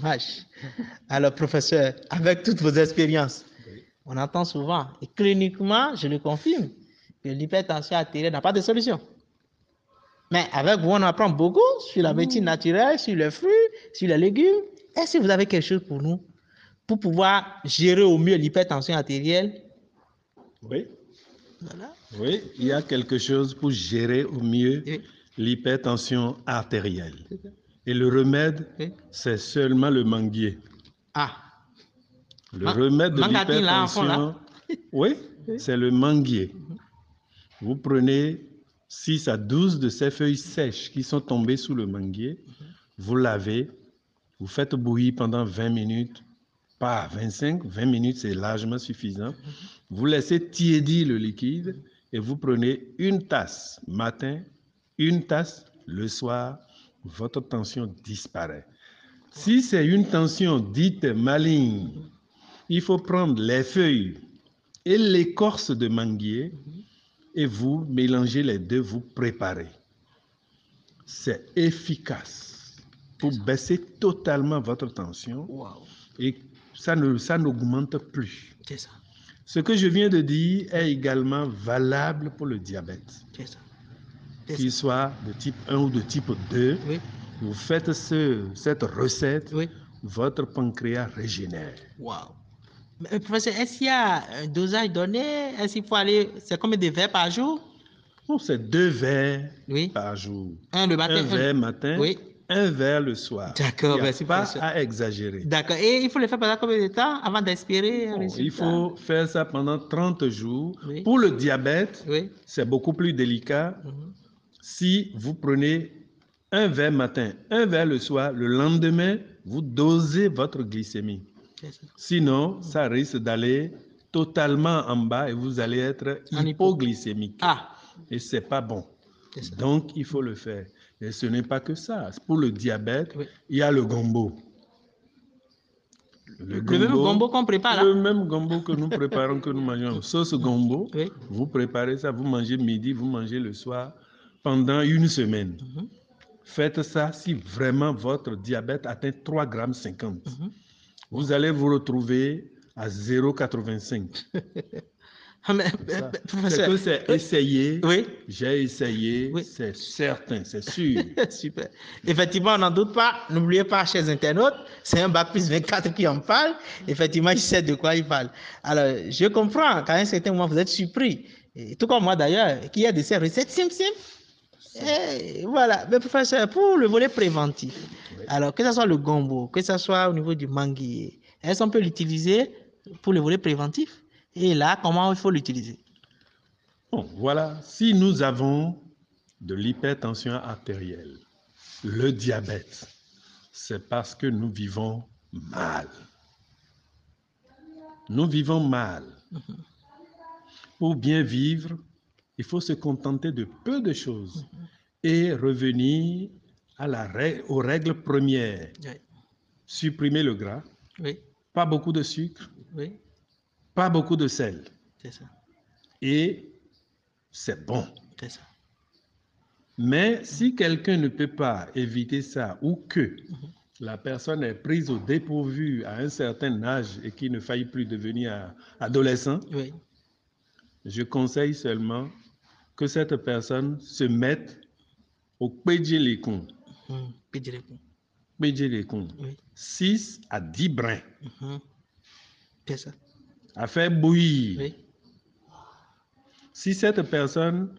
Dommage. Alors, professeur, avec toutes vos expériences, Oui. on entend souvent, et cliniquement, je le confirme, que l'hypertension artérielle n'a pas de solution. Mais avec vous, on apprend beaucoup sur la médecine naturelle, sur les fruits, sur les légumes. Est-ce que vous avez quelque chose pour nous, pour pouvoir gérer au mieux l'hypertension artérielle? Oui. Voilà. Oui, il y a quelque chose pour gérer au mieux Oui. l'hypertension artérielle. C'est ça. Et le remède, Oui. c'est seulement le manguier. Ah, Le remède de mangatine là, en fond là. l'hypertension, oui, c'est le manguier. Vous prenez 6 à 12 de ces feuilles sèches qui sont tombées sous le manguier, vous lavez, vous faites bouillir pendant 20 minutes, pas 25, 20 minutes c'est largement suffisant. Vous laissez tiédir le liquide et vous prenez une tasse matin, une tasse le soir, votre tension disparaît. Si c'est une tension dite maligne, il faut prendre les feuilles et l'écorce de manguier et vous mélangez les deux, vous préparez. C'est efficace pour baisser totalement votre tension Wow. et ça n'augmente plus. C'est ça. Ce que je viens de dire est également valable pour le diabète, C'est ça. qu'il soit de type 1 ou de type 2. Oui. Vous faites cette recette, Oui. votre pancréas régénère. Wow. Mais, professeur, est-ce qu'il y a un dosage donné? Est-ce qu'il faut aller, c'est combien de verres par jour? Bon, c'est 2 verres Oui. par jour. Un le matin. Un verre matin, Oui. un verre le soir. D'accord, Il n'y a merci, pas professeur. à exagérer. D'accord. Et il faut le faire pendant combien de temps avant d'espérer un Bon, résultat? il faut faire ça pendant 30 jours. Oui. Pour le diabète, Oui. c'est beaucoup plus délicat. Si vous prenez un verre matin, un verre le soir, le lendemain, vous dosez votre glycémie. C'est ça. Sinon, ça risque d'aller totalement en bas et vous allez être En hypoglycémique. Ah, Et ce n'est pas bon. c'est ça. Donc, il faut le faire. Et ce n'est pas que ça. Pour le diabète, Oui. il y a le gombo. Le même gombo qu'on prépare là? Le même gombo que nous préparons, que nous mangeons. Sauce gombo, Oui. vous préparez ça, vous mangez midi, vous mangez le soir pendant une semaine. Faites ça si vraiment votre diabète atteint 3,50 g. Vous allez vous retrouver à 0,85. Ah, mais, C'est professeur, que c'est essayé. oui. J'ai essayé, Oui. c'est certain, c'est sûr. Super. Effectivement, on n'en doute pas. N'oubliez pas, chers internautes, c'est un bac plus 24 qui en parle. Effectivement, je sais de quoi il parle. Alors, je comprends qu'à un certain moment, vous êtes surpris, et tout comme moi d'ailleurs, qu'il y a de ces recettes simples. Et voilà. Mais professeur, pour le volet préventif, Oui. alors que ce soit le gombo, que ce soit au niveau du manguier, est-ce qu'on peut l'utiliser pour le volet préventif? Et là, comment il faut l'utiliser? Bon, voilà. Si nous avons de l'hypertension artérielle, le diabète, c'est parce que nous vivons mal. Nous vivons mal. Pour bien vivre, il faut se contenter de peu de choses et revenir aux règles premières. Oui. Supprimer le gras, Oui. pas beaucoup de sucre, Oui. pas beaucoup de sel. C'est ça. Et c'est bon. C'est ça. Mais si quelqu'un ne peut pas éviter ça ou que la personne est prise au dépourvu à un certain âge et qu'il ne faille plus devenir adolescent, Oui. je conseille seulement que cette personne se mette au pédjelécon. Pédilécon. Pédjelécon. Oui. 6 à 10 brins. C'est ça. À faire bouillir. Oui. Si cette personne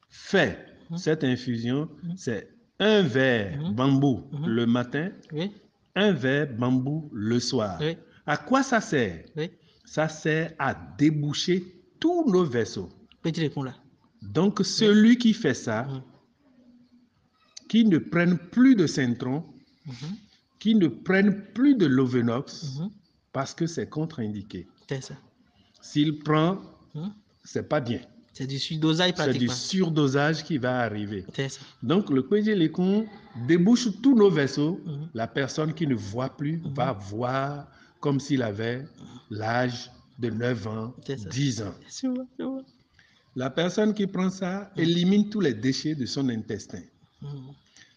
fait cette infusion, c'est un verre bambou le matin, Oui. un verre bambou le soir. Oui. À quoi ça sert? Oui. Ça sert à déboucher tous nos vaisseaux. Pédilécon là. Donc, celui qui fait ça, qui ne prenne plus de Centron, qui ne prenne plus de Lovenox, parce que c'est contre-indiqué. C'est ça. S'il prend, c'est pas bien. C'est du surdosage C'est du pratiquement. surdosage qui va arriver. C'est ça. Donc, le pédjelécon débouche tous nos vaisseaux. La personne qui ne voit plus va voir comme s'il avait l'âge de 9 ans, C'est ça. 10 ans. Je vois. La personne qui prend ça élimine tous les déchets de son intestin.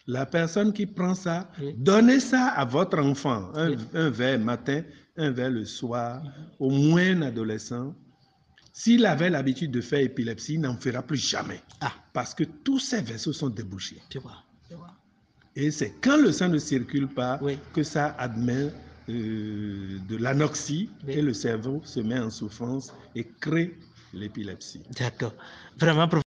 La personne qui prend ça, Oui. donnez ça à votre enfant, un verre matin, un verre le soir, au moins un adolescent. S'il avait l'habitude de faire épilepsie, il n'en fera plus jamais. Ah, Parce que tous ces vaisseaux sont débouchés. tu vois, tu vois. Et c'est quand le sang ne circule pas Oui. que ça admet de l'anoxie Oui. et le cerveau se met en souffrance et crée l'épilepsie. D'accord. Vraiment,